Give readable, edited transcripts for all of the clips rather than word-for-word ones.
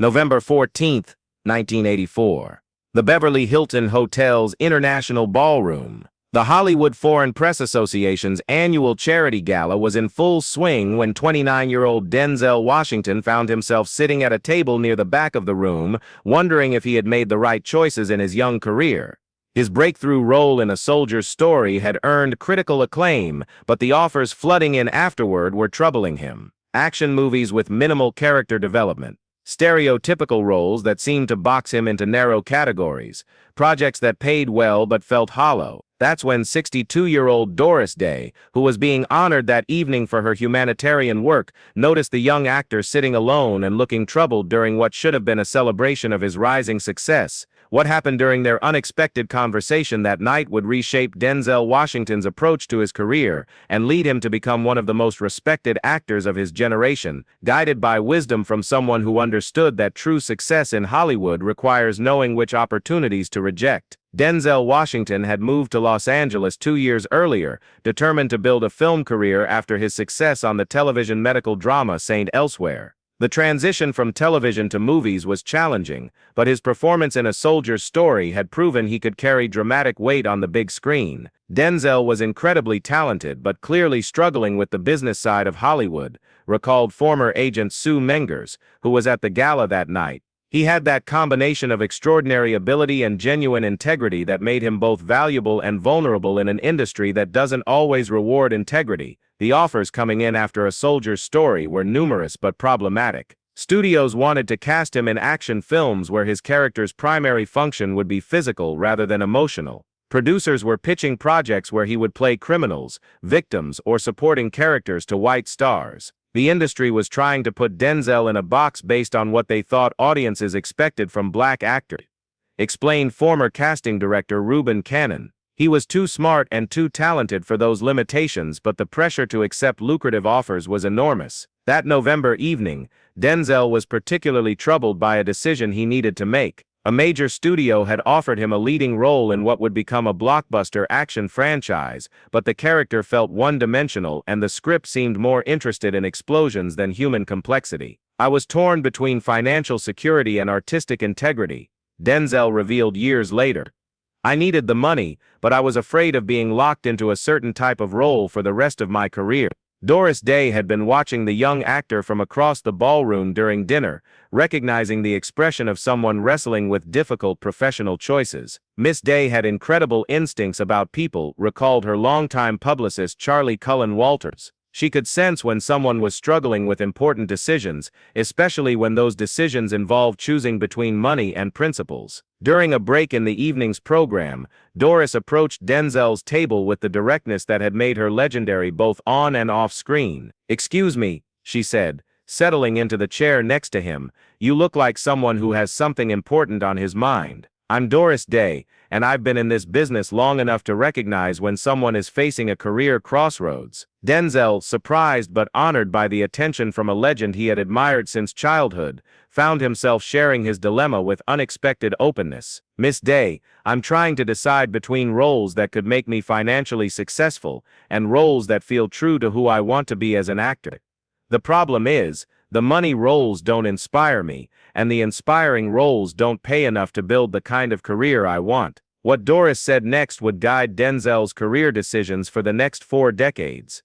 November 14th, 1984. The Beverly Hilton Hotel's International Ballroom. The Hollywood Foreign Press Association's annual charity gala was in full swing when 29-year-old Denzel Washington found himself sitting at a table near the back of the room, wondering if he had made the right choices in his young career. His breakthrough role in A Soldier's Story had earned critical acclaim, but the offers flooding in afterward were troubling him. Action movies with minimal character development. Stereotypical roles that seemed to box him into narrow categories. Projects that paid well but felt hollow. That's when 62-year-old Doris Day, who was being honored that evening for her humanitarian work, noticed the young actor sitting alone and looking troubled during what should have been a celebration of his rising success. What happened during their unexpected conversation that night would reshape Denzel Washington's approach to his career and lead him to become one of the most respected actors of his generation, guided by wisdom from someone who understood that true success in Hollywood requires knowing which opportunities to reject. Denzel Washington had moved to Los Angeles 2 years earlier, determined to build a film career after his success on the television medical drama Saint Elsewhere. The transition from television to movies was challenging, but his performance in A Soldier's Story had proven he could carry dramatic weight on the big screen. Denzel was incredibly talented but clearly struggling with the business side of Hollywood, recalled former agent Sue Mengers, who was at the gala that night. He had that combination of extraordinary ability and genuine integrity that made him both valuable and vulnerable in an industry that doesn't always reward integrity. The offers coming in after A Soldier's Story were numerous but problematic. Studios wanted to cast him in action films where his character's primary function would be physical rather than emotional. Producers were pitching projects where he would play criminals, victims, or supporting characters to white stars. The industry was trying to put Denzel in a box based on what they thought audiences expected from black actors, explained former casting director Reuben Cannon. He was too smart and too talented for those limitations, but the pressure to accept lucrative offers was enormous. That November evening, Denzel was particularly troubled by a decision he needed to make. A major studio had offered him a leading role in what would become a blockbuster action franchise, but the character felt one-dimensional and the script seemed more interested in explosions than human complexity. "I was torn between financial security and artistic integrity," Denzel revealed years later. "I needed the money, but I was afraid of being locked into a certain type of role for the rest of my career." Doris Day had been watching the young actor from across the ballroom during dinner, recognizing the expression of someone wrestling with difficult professional choices. Miss Day had incredible instincts about people, recalled her longtime publicist Charlie Cullen Walters. She could sense when someone was struggling with important decisions, especially when those decisions involved choosing between money and principles. During a break in the evening's program, Doris approached Denzel's table with the directness that had made her legendary both on and off screen. "Excuse me," she said, settling into the chair next to him, "you look like someone who has something important on his mind. I'm Doris Day, and I've been in this business long enough to recognize when someone is facing a career crossroads." Denzel, surprised but honored by the attention from a legend he had admired since childhood, found himself sharing his dilemma with unexpected openness. "Miss Day, I'm trying to decide between roles that could make me financially successful and roles that feel true to who I want to be as an actor. The problem is, the money roles don't inspire me, and the inspiring roles don't pay enough to build the kind of career I want." What Doris said next would guide Denzel's career decisions for the next 4 decades.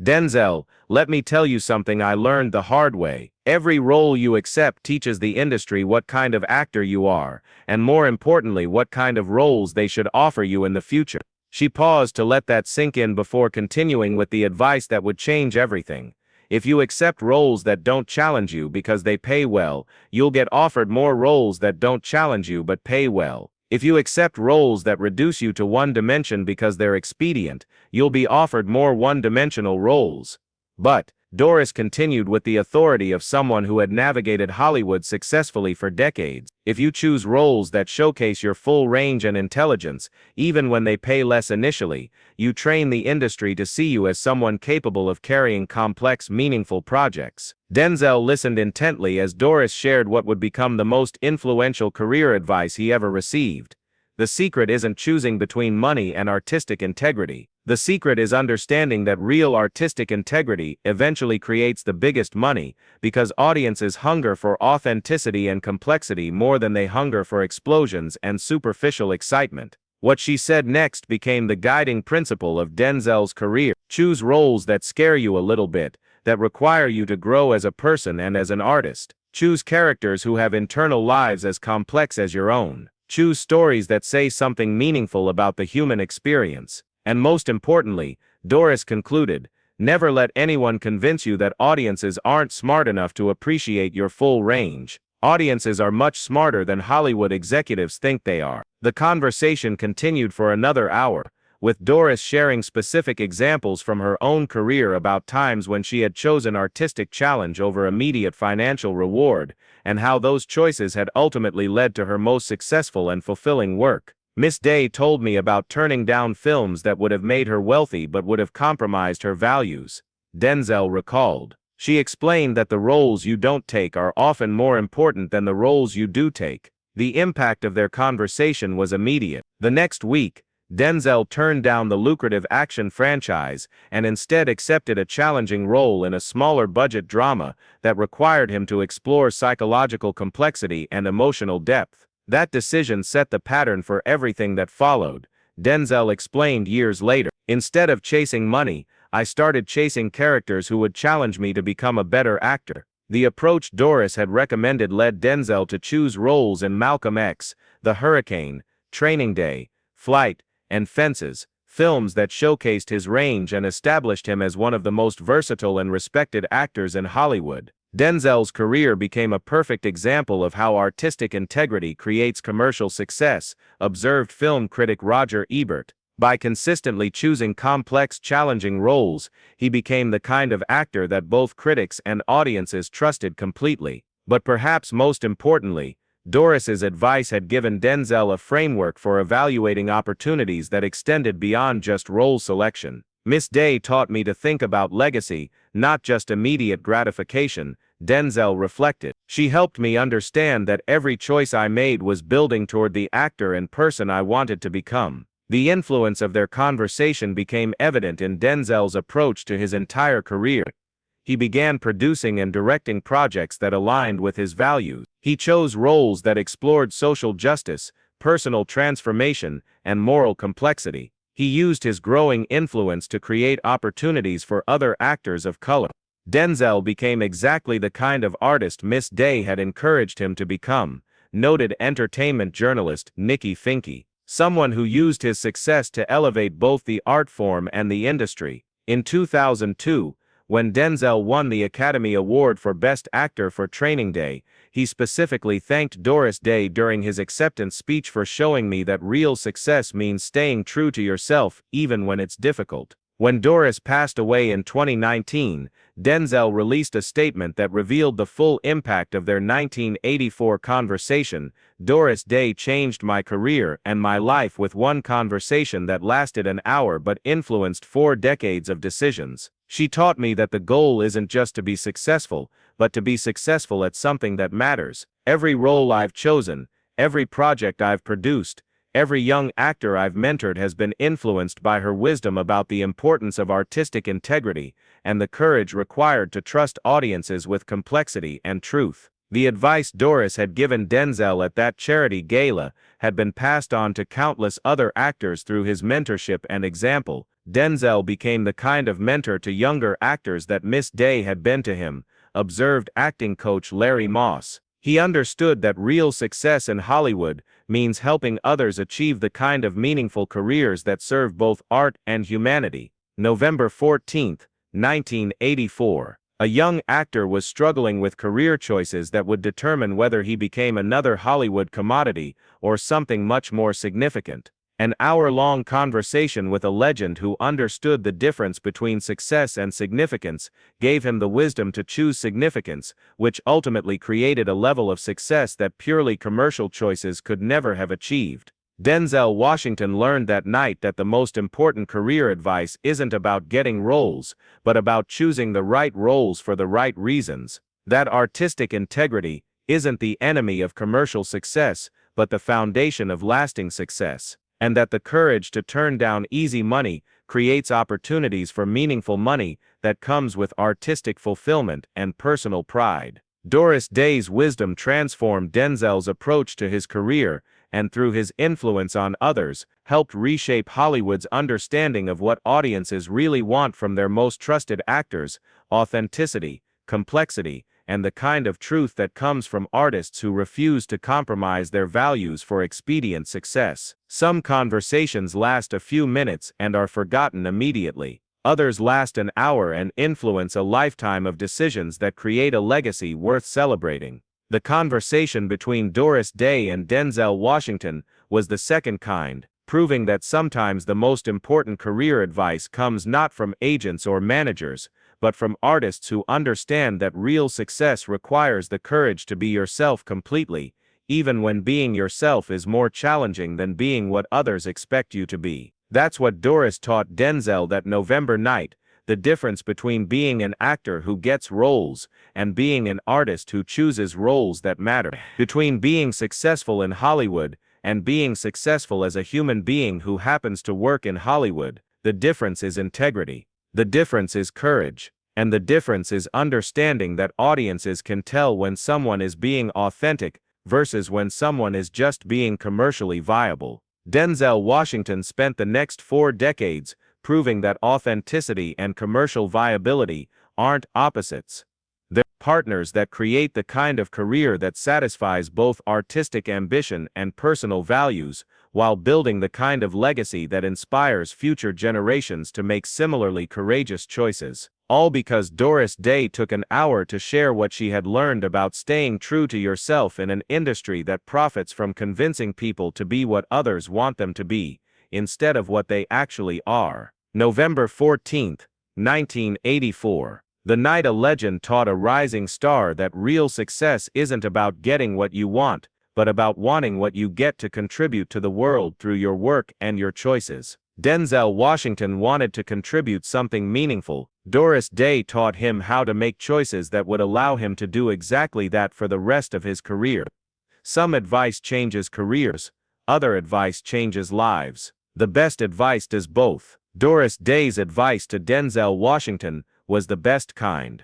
"Denzel, let me tell you something I learned the hard way. Every role you accept teaches the industry what kind of actor you are, and more importantly, what kind of roles they should offer you in the future." She paused to let that sink in before continuing with the advice that would change everything. "If you accept roles that don't challenge you because they pay well, you'll get offered more roles that don't challenge you but pay well. If you accept roles that reduce you to one dimension because they're expedient, you'll be offered more one-dimensional roles." But, Doris continued with the authority of someone who had navigated Hollywood successfully for decades, "if you choose roles that showcase your full range and intelligence, even when they pay less initially, you train the industry to see you as someone capable of carrying complex, meaningful projects." Denzel listened intently as Doris shared what would become the most influential career advice he ever received. "The secret isn't choosing between money and artistic integrity. The secret is understanding that real artistic integrity eventually creates the biggest money, because audiences hunger for authenticity and complexity more than they hunger for explosions and superficial excitement. What she said next became the guiding principle of Denzel's career. Choose roles that scare you a little bit, that require you to grow as a person and as an artist. Choose characters who have internal lives as complex as your own. Choose stories that say something meaningful about the human experience. And most importantly, Doris concluded, never let anyone convince you that audiences aren't smart enough to appreciate your full range. Audiences are much smarter than Hollywood executives think they are. The conversation continued for another hour, with Doris sharing specific examples from her own career about times when she had chosen artistic challenge over immediate financial reward, and how those choices had ultimately led to her most successful and fulfilling work. Miss Day told me about turning down films that would have made her wealthy but would have compromised her values. Denzel recalled. She explained that the roles you don't take are often more important than the roles you do take. The impact of their conversation was immediate. The next week, Denzel turned down the lucrative action franchise and instead accepted a challenging role in a smaller budget drama that required him to explore psychological complexity and emotional depth. That decision set the pattern for everything that followed. Denzel explained years later. Instead of chasing money, I started chasing characters who would challenge me to become a better actor. The approach Doris had recommended led Denzel to choose roles in Malcolm X, The Hurricane, Training Day, Flight, and Fences, films that showcased his range and established him as one of the most versatile and respected actors in Hollywood. Denzel's career became a perfect example of how artistic integrity creates commercial success, observed film critic Roger Ebert. By consistently choosing complex, challenging roles, he became the kind of actor that both critics and audiences trusted completely. But perhaps most importantly, Doris's advice had given Denzel a framework for evaluating opportunities that extended beyond just role selection. Miss Day taught me to think about legacy, not just immediate gratification, Denzel reflected. She helped me understand that every choice I made was building toward the actor and person I wanted to become. The influence of their conversation became evident in Denzel's approach to his entire career. He began producing and directing projects that aligned with his values. He chose roles that explored social justice, personal transformation, and moral complexity. He used his growing influence to create opportunities for other actors of color. Denzel became exactly the kind of artist Miss Day had encouraged him to become, noted entertainment journalist Nikki Finke. Someone who used his success to elevate both the art form and the industry. In 2002, when Denzel won the Academy Award for Best Actor for Training Day, he specifically thanked Doris Day during his acceptance speech for showing me that real success means staying true to yourself even when it's difficult. When Doris passed away in 2019, Denzel released a statement that revealed the full impact of their 1984 conversation. Doris Day changed my career and my life with one conversation that lasted an hour but influenced 4 decades of decisions. She taught me that the goal isn't just to be successful, but to be successful at something that matters. Every role I've chosen, every project I've produced, every young actor I've mentored has been influenced by her wisdom about the importance of artistic integrity and the courage required to trust audiences with complexity and truth. The advice Doris had given Denzel at that charity gala had been passed on to countless other actors through his mentorship and example. Denzel became the kind of mentor to younger actors that Miss Day had been to him, observed acting coach Larry Moss. He understood that real success in Hollywood means helping others achieve the kind of meaningful careers that serve both art and humanity. November 14, 1984. A young actor was struggling with career choices that would determine whether he became another Hollywood commodity or something much more significant. An hour-long conversation with a legend who understood the difference between success and significance gave him the wisdom to choose significance, which ultimately created a level of success that purely commercial choices could never have achieved. Denzel Washington learned that night that the most important career advice isn't about getting roles, but about choosing the right roles for the right reasons. That artistic integrity isn't the enemy of commercial success, but the foundation of lasting success. And that the courage to turn down easy money, creates opportunities for meaningful money that comes with artistic fulfillment and personal pride. Doris Day's wisdom transformed Denzel's approach to his career and, through his influence on others, helped reshape Hollywood's understanding of what audiences really want from their most trusted actors: authenticity, complexity, and the kind of truth that comes from artists who refuse to compromise their values for expedient success. Some conversations last a few minutes and are forgotten immediately. Others last an hour and influence a lifetime of decisions that create a legacy worth celebrating. The conversation between Doris Day and Denzel Washington was the second kind, proving that sometimes the most important career advice comes not from agents or managers, but from artists who understand that real success requires the courage to be yourself completely, even when being yourself is more challenging than being what others expect you to be. That's what Doris taught Denzel that November night: the difference between being an actor who gets roles and being an artist who chooses roles that matter. Between being successful in Hollywood and being successful as a human being who happens to work in Hollywood, the difference is integrity. The difference is courage. And the difference is understanding that audiences can tell when someone is being authentic versus when someone is just being commercially viable. Denzel Washington spent the next 4 decades proving that authenticity and commercial viability aren't opposites. They're partners that create the kind of career that satisfies both artistic ambition and personal values, while building the kind of legacy that inspires future generations to make similarly courageous choices. All because Doris Day took an hour to share what she had learned about staying true to yourself in an industry that profits from convincing people to be what others want them to be, instead of what they actually are. November 14, 1984. The night a legend taught a rising star that real success isn't about getting what you want, but about wanting what you get to contribute to the world through your work and your choices. Denzel Washington wanted to contribute something meaningful. Doris Day taught him how to make choices that would allow him to do exactly that for the rest of his career. Some advice changes careers, other advice changes lives. The best advice does both. Doris Day's advice to Denzel Washington was the best kind.